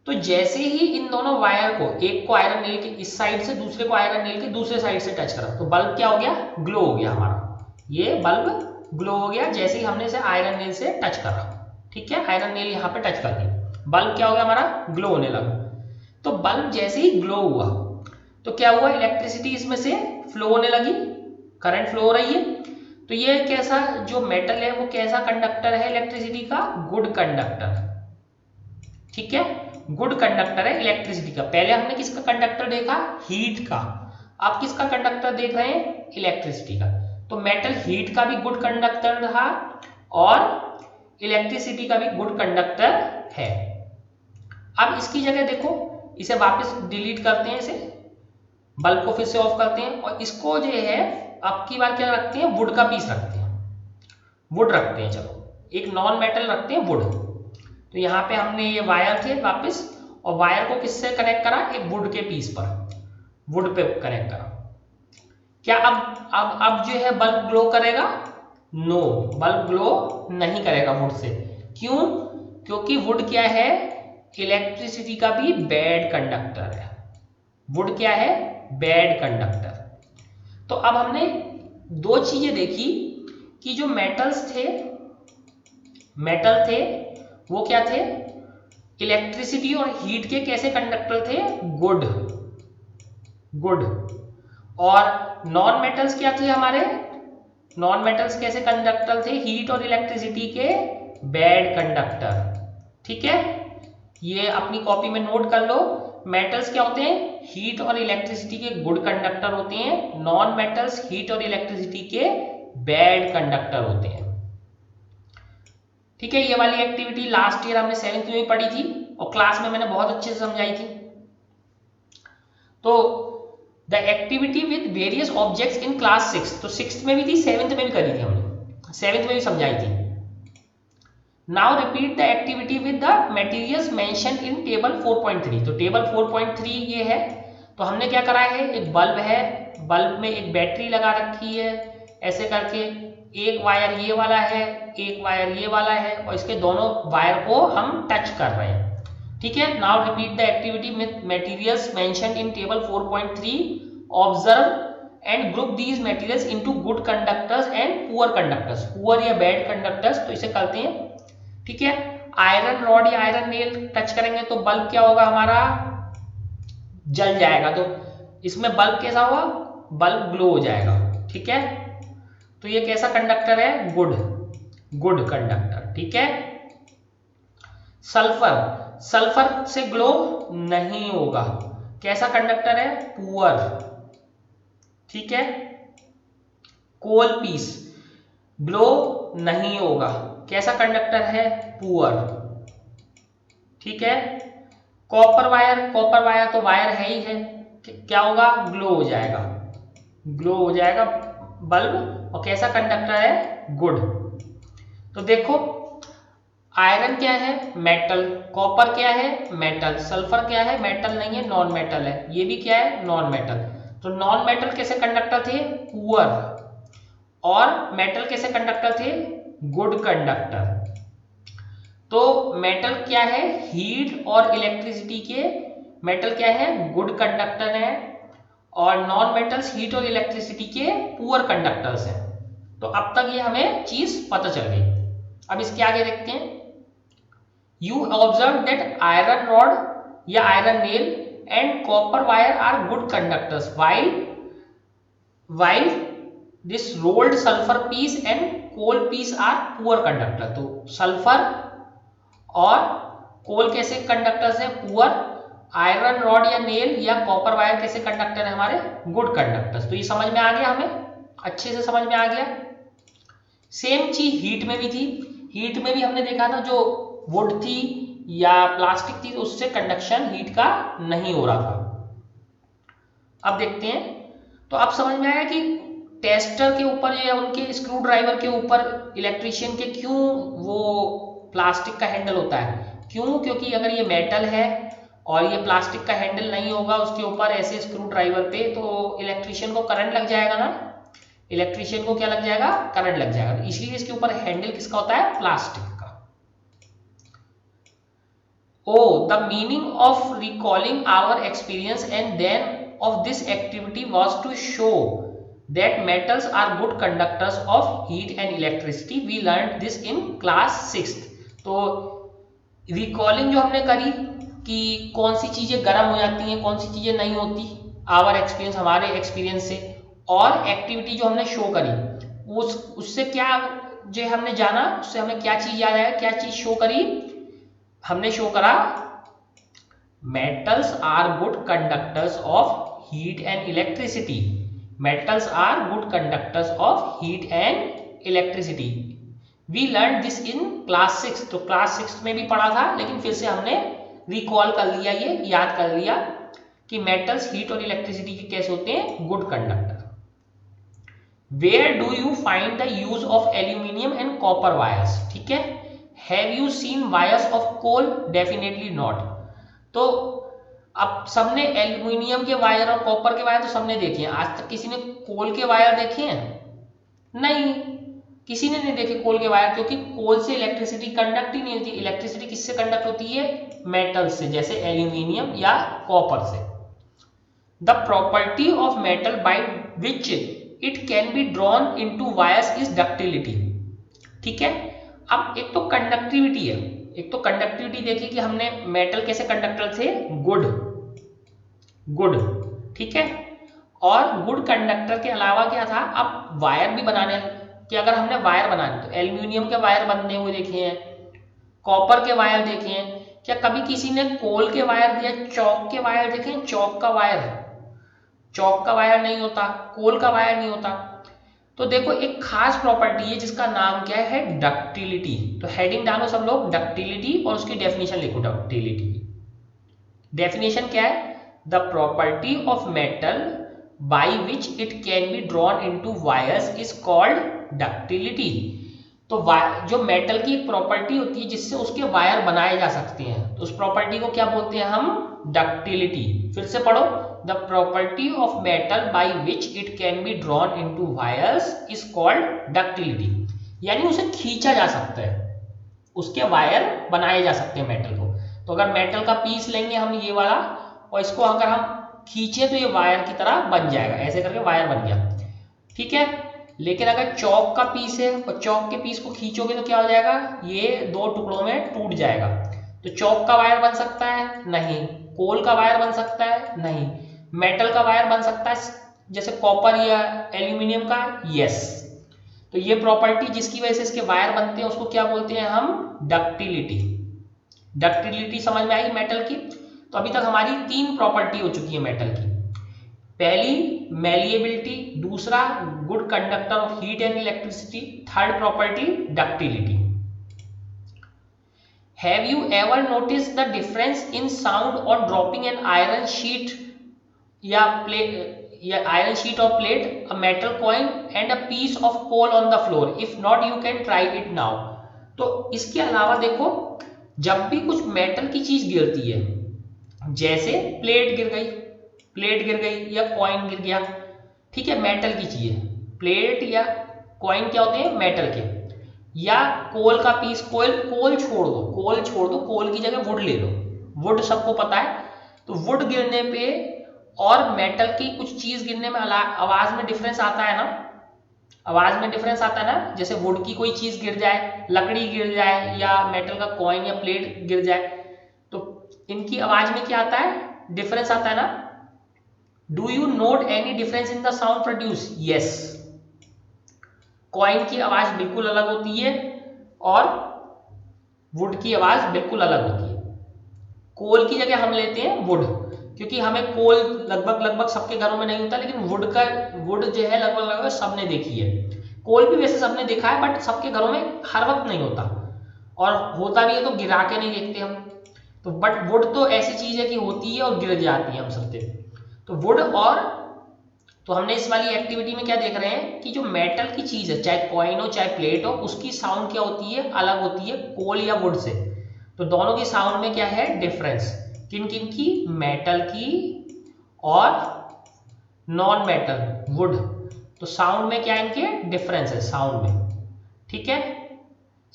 तो जैसे ही इन दोनों वायर को, एक को आयरन नेल के इस साइड से, दूसरे को आयरन नेल के दूसरे साइड से टच करा, तो बल्ब क्या हो गया, ग्लो हो गया हमारा। ये बल्ब ग्लो हो गया जैसे ही हमने इसे आयरन नेल से टच करा। ठीक है, आयरन नेल यहाँ पे टच कर दिया, बल्ब क्या हो गया हमारा, ग्लो होने लगा। तो बल्ब जैसे ही ग्लो हुआ तो क्या हुआ, इलेक्ट्रिसिटी इसमें से फ्लो होने लगी, करंट फ्लो हो रही है। तो ये कैसा, जो मेटल है वो कैसा कंडक्टर है इलेक्ट्रिसिटी का, गुड कंडक्टर। ठीक है, गुड कंडक्टर है इलेक्ट्रिसिटी का। पहले हमने किसका कंडक्टर देखा, हीट का, अब किसका कंडक्टर देख रहे हैं, इलेक्ट्रिसिटी का। तो मेटल हीट का भी गुड कंडक्टर था और इलेक्ट्रिसिटी का भी गुड कंडक्टर है। अब इसकी जगह देखो, इसे वापस डिलीट करते हैं, इसे बल्ब को फिर से ऑफ करते हैं और इसको जो है अब की बार क्या रखते हैं, वुड का पीस रखते हैं, वुड रखते हैं। चलो एक नॉन मेटल रखते हैं, वुड। तो यहाँ पे हमने ये वायर थे वापस, और वायर को किससे कनेक्ट करा, एक वुड के पीस पर, वुड पे कनेक्ट करा। क्या अब जो है बल्ब ग्लो करेगा, नो, बल्ब ग्लो नहीं करेगा वुड से। क्यों, क्योंकि वुड क्या है, इलेक्ट्रिसिटी का भी बैड कंडक्टर है। वुड क्या है, बैड कंडक्टर। तो अब हमने दो चीजें देखी कि जो मेटल थे वो क्या थे, इलेक्ट्रिसिटी और हीट के कैसे कंडक्टर थे, गुड, गुड। और नॉन मेटल्स क्या थे हमारे, नॉन मेटल्स कैसे कंडक्टर थे, हीट और इलेक्ट्रिसिटी के बैड कंडक्टर। ठीक है, ये अपनी कॉपी में नोट कर लो। मेटल्स क्या होते हैं, हीट और इलेक्ट्रिसिटी के गुड कंडक्टर होते हैं, नॉन मेटल्स हीट और इलेक्ट्रिसिटी के बैड कंडक्टर होते हैं। ठीक है, ये वाली एक्टिविटी लास्ट ईयर हमने 7th में पढ़ी थी और क्लास में मैंने बहुत अच्छे से समझाई थी। तो the activity with various objects in class 6, तो 6th में भी थी, 7th में भी करी थी हमने, 7th में भी समझाई थी। Now repeat the activity with the materials mention in table 4.3। तो टेबल 4.3 ये है। तो हमने क्या करा है, एक बल्ब है, बल्ब में एक बैटरी लगा रखी है ऐसे करके, एक वायर ये वाला है, एक वायर ये वाला है, और इसके दोनों वायर को हम टच कर रहे हैं। ठीक है, now repeat the activity with materials mention in table 4.3, observe and group these materials into good conductors and poor conductors, poor या बैड कंडक्टर्स। तो इसे करते हैं। ठीक है, आयरन रॉड या आयरन नेल टच करेंगे तो बल्ब क्या होगा हमारा, जल जाएगा। तो इसमें बल्ब कैसा होगा, बल्ब ग्लो हो जाएगा। ठीक है, तो ये कैसा कंडक्टर है, गुड, गुड कंडक्टर। ठीक है, सल्फर, सल्फर से ग्लो नहीं होगा, कैसा कंडक्टर है, पुअर। ठीक है, कोल पीस ग्लो नहीं होगा, कैसा कंडक्टर है, पुअर। ठीक है, कॉपर वायर, कॉपर वायर तो वायर है ही है, क्या होगा, ग्लो हो जाएगा, ग्लो हो जाएगा बल्ब, और कैसा कंडक्टर है, गुड। तो देखो, आयरन क्या है, मेटल, कॉपर क्या है, मेटल, सल्फर क्या है, मेटल नहीं है, नॉन मेटल है, ये भी क्या है, नॉन मेटल। तो नॉन मेटल कैसे कंडक्टर थे, पुअर, और मेटल कैसे कंडक्टर थे, गुड कंडक्टर। तो मेटल क्या है, हीट और इलेक्ट्रिसिटी के, मेटल क्या है, गुड कंडक्टर है, और नॉन मेटल्स हीट और इलेक्ट्रिसिटी के पुअर कंडक्टर्स हैं। तो अब तक ये हमें चीज पता चल गई। अब इसके आगे देखते हैं। You observe that iron rod या iron nail and copper wire are good conductors while this rolled sulfur piece and coal piece are poor conductor। तो सल्फर और कोल कैसे कंडक्टर्स हैं, पुअर। आयरन रॉड या नेल या कॉपर वायर कैसे conductor है, हमारे गुड कंडक्टर्स। तो ये समझ में आ गया, हमें अच्छे से समझ में आ गया। सेम चीज हीट में भी थी, हीट में भी हमने देखा था, जो वुड थी या प्लास्टिक थी उससे कंडक्शन हीट का नहीं हो रहा था। अब देखते हैं। तो अब समझ में आया कि टेस्टर के ऊपर या उनके स्क्रू ड्राइवर के ऊपर इलेक्ट्रिशियन के क्यों वो प्लास्टिक का हैंडल होता है, क्यों, क्योंकि अगर ये मेटल है और ये प्लास्टिक का हैंडल नहीं होगा उसके ऊपर ऐसे स्क्रू ड्राइवर पे, तो इलेक्ट्रिशियन को करंट लग जाएगा ना, इलेक्ट्रिशियन को क्या लग जाएगा, करंट लग जाएगा। इसलिए इसके ऊपर हैंडल किसका होता है, प्लास्टिक का। Oh the meaning of recalling our experience and then of this activity was to show that metals are good conductors of heat and electricity. We learned this in class 6th. तो recalling जो हमने करी कि कौन सी चीजें गर्म हो जाती हैं, कौन सी चीजें नहीं होती, आवर एक्सपीरियंस, हमारे एक्सपीरियंस से, और एक्टिविटी जो हमने शो करी उससे क्या जो हमने जाना, उससे हमें क्या चीज याद आया, क्या चीज शो करी, हमने शो करा metals are good conductors of heat and electricity. Metals are good conductors of heat and electricity. We learned this in class 6. तो class 6 में भी पढ़ा था, लेकिन फिर से हमने रिकॉल कर लिया, ये याद कर लिया कि मेटल्स हीट और इलेक्ट्रिसिटी के कैसे होते हैं, good conductor. Where do you find the use of aluminium and copper wires? ठीक है. Have you seen wires of coal? Definitely not. तो अब सबने एल्यूमिनियम के वायर और कॉपर के वायर तो सबने देखे हैं. आज तक किसी ने कोल के वायर देखे हैं? नहीं, किसी ने नहीं देखे कोल के वायर, क्योंकि कोल से इलेक्ट्रिसिटी कंडक्ट ही नहीं होती. इलेक्ट्रिसिटी किससे कंडक्ट होती है? मेटल से, जैसे एल्यूमिनियम या कॉपर से. The property of metal by which it can be drawn into wires is ductility. ठीक है. अब एक तो कंडक्टिविटी है, एक तो कंडक्टिविटी देखी कि हमने मेटल कैसे कंडक्टर थे, गुड गुड. ठीक है. और गुड कंडक्टर के अलावा क्या था, अब वायर भी बनाने, कि अगर हमने वायर बनाने तो एल्यूमिनियम के वायर बनते हुए देखे हैं, कॉपर के वायर देखे हैं. क्या कभी किसी ने कोल के वायर दिया, चौक के वायर देखे हैं? चौक का वायर नहीं होता, कोल का वायर नहीं होता. तो देखो एक खास प्रॉपर्टी है जिसका नाम क्या है, डक्टिलिटी. तो हेडिंग डालो सब लोग, डक्टिलिटी, और उसकी डेफिनेशन लिखो. डक्टिलिटी डेफिनेशन क्या है? The property of metal by which it can be drawn into wires is called ductility. तो जो मेटल की एक प्रॉपर्टी होती है जिससे उसके वायर बनाए जा सकते हैं, तो उस प्रॉपर्टी को क्या बोलते हैं हम? डक्टिलिटी. फिर से पढ़ो, the property of metal by which it can be drawn into wires is called ductility. यानी उसे खींचा जा सकता है, उसके वायर बनाए जा सकते हैं मेटल को. तो अगर मेटल का पीस लेंगे हम ये वाला, और इसको अगर हम खींचे तो ये वायर की तरह बन जाएगा, ऐसे करके वायर बन गया. ठीक है. लेकिन अगर चौक का पीस है और चौक के पीस को खींचोगे तो क्या हो जाएगा, ये दो टुकड़ों में टूट जाएगा. तो चौक का वायर बन सकता है? नहीं. कोल का वायर बन सकता है? नहीं. मेटल का वायर बन सकता है जैसे कॉपर या एल्यूमिनियम का? यस. तो ये प्रॉपर्टी जिसकी वजह से इसके वायर बनते हैं उसको क्या बोलते हैं हम? डक्टिलिटी. डक्टिलिटी समझ में आई मेटल की? तो अभी तक हमारी 3 प्रॉपर्टी हो चुकी है मेटल की. पहली मैलिएबिलिटी, दूसरा good conductor of heat and electricity, third property ductility. Have you ever noticed the difference in sound on dropping an iron sheet या iron sheet or plate, a metal coin and a piece of coal on the floor? If not, you can try it now. तो इसके अलावा देखो, जब भी कुछ metal की चीज गिरती है, जैसे प्लेट गिर गई या कॉइन गिर गया, ठीक है, मेटल की चीज है. प्लेट या कॉइन क्या होते हैं? मेटल के. या कोल का पीस, कोल छोड़ दो, कोल की जगह वुड ले लो. वुड सबको पता है. तो वुड गिरने पे और मेटल की कुछ चीज गिरने में आवाज में डिफरेंस आता है ना. जैसे वुड की कोई चीज गिर जाए, लकड़ी गिर जाए, या मेटल का कॉइन या प्लेट गिर जाए, तो इनकी आवाज में क्या आता है? डिफरेंस आता है ना. Do you note any difference in the sound produce? Yes. Coin की आवाज बिल्कुल अलग होती है और वुड की आवाज बिल्कुल अलग होती है. कोल की जगह हम लेते हैं वुड, क्योंकि हमें कोल लगभग सबके घरों में नहीं होता, लेकिन वुड जो है लगभग सबने देखी है. कोल भी वैसे सबने देखा है, बट सबके घरों में हर वक्त नहीं होता, और होता भी है तो गिरा के नहीं देखते हम. तो बट वुड तो ऐसी चीज है कि होती है और गिर जाती है हम सबसे. तो वुड और, तो हमने इस वाली एक्टिविटी में क्या देख रहे हैं कि जो मेटल की चीज है, चाहे कॉइन हो चाहे प्लेट हो, उसकी साउंड क्या होती है? अलग होती है कोल या वुड से. तो दोनों की साउंड में क्या है? डिफरेंस. किन किन की? मेटल की और नॉन मेटल वुड. तो साउंड में क्या है? इनके डिफरेंस है साउंड में. ठीक है,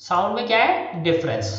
साउंड में क्या है? डिफरेंस.